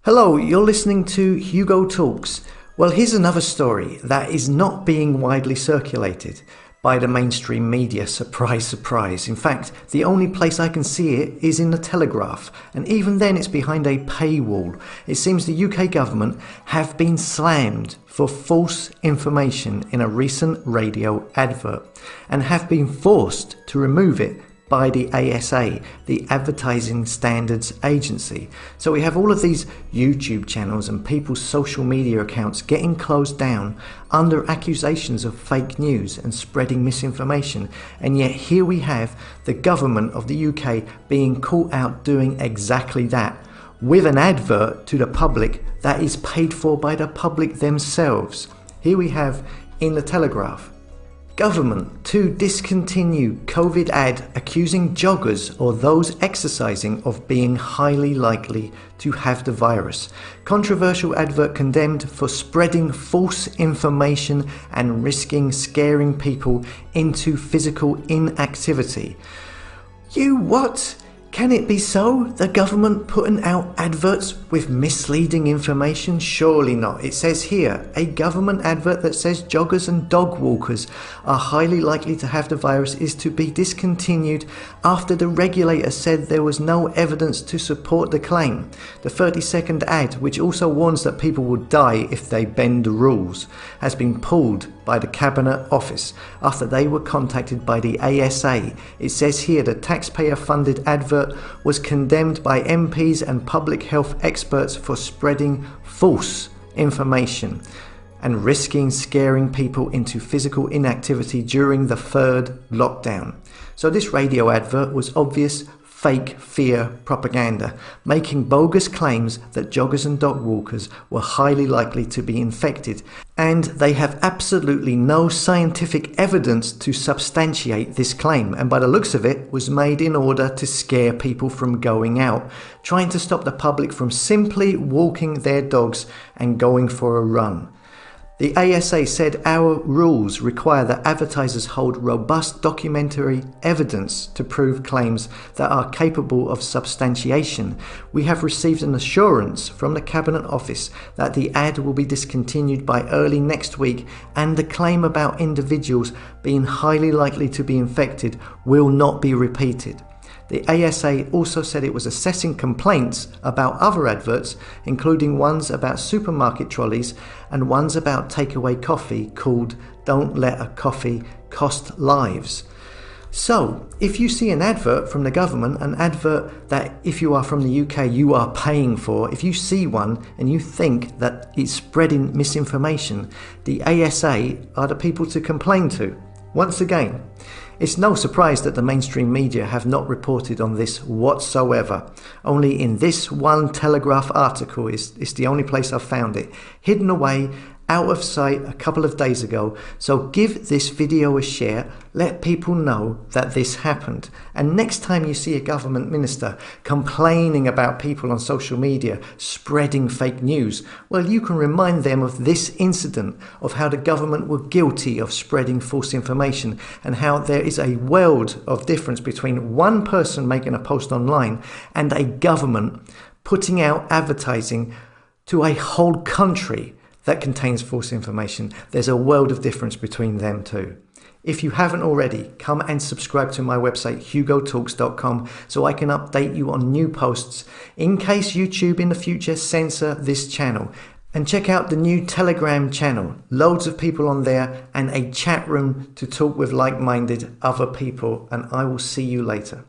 Hello, you're listening to Hugo Talks. Well, here's another story that is not being widely circulated by the mainstream media. Surprise, surprise. In fact, the only place I can see it is in the Telegraph, and even then it's behind a paywall. It seems the UK government have been slammed for false information in a recent radio advert and have been forced to remove it by the ASA, the Advertising Standards Agency. So we have all of these YouTube channels and people's social media accounts getting closed down under accusations of fake news and spreading misinformation. And yet here we have the government of the UK being caught out doing exactly that with an advert to the public that is paid for by the public themselves. Here we have in the Telegraph: government to discontinue COVID ad accusing joggers or those exercising of being highly likely to have the virus. Controversial advert condemned for spreading false information and risking scaring people into physical inactivity. You what? Can it be so? The government putting out adverts with misleading information? Surely not. It says here, a government advert that says joggers and dog walkers are highly likely to have the virus is to be discontinued after the regulator said there was no evidence to support the claim. The 30-second ad, which also warns that people will die if they bend the rules, has been pulled by the Cabinet Office after they were contacted by the ASA. It says here the taxpayer-funded advert was condemned by MPs and public health experts for spreading false information and risking scaring people into physical inactivity during the third lockdown. So this radio advert was obvious fake fear propaganda, making bogus claims that joggers and dog walkers were highly likely to be infected, and they have absolutely no scientific evidence to substantiate this claim, and by the looks of it was made in order to scare people from going out, trying to stop the public from simply walking their dogs and going for a run. The ASA said our rules require that advertisers hold robust documentary evidence to prove claims that are capable of substantiation. We have received an assurance from the Cabinet Office that the ad will be discontinued by early next week, and the claim about individuals being highly likely to be infected will not be repeated. The ASA also said it was assessing complaints about other adverts, including ones about supermarket trolleys and ones about takeaway coffee called "Don't Let a Coffee Cost Lives." So, if you see an advert from the government, an advert that if you are from the UK you are paying for, if you see one and you think that it's spreading misinformation, the ASA are the people to complain to. Once again, it's no surprise that the mainstream media have not reported on this whatsoever. Only in this one Telegraph article is the only place I've found it, hidden away, out of sight a couple of days ago. So give this video a share, let people know that this happened. And next time you see a government minister complaining about people on social media spreading fake news, well, you can remind them of this incident, of how the government were guilty of spreading false information, and how there is a world of difference between one person making a post online and a government putting out advertising to a whole country that contains false information. There's a world of difference between them two. If you haven't already, come and subscribe to my website hugotalks.com so I can update you on new posts in case YouTube in the future censor this channel. And check out the new Telegram channel, loads of people on there and a chat room to talk with like-minded other people, and I will see you later.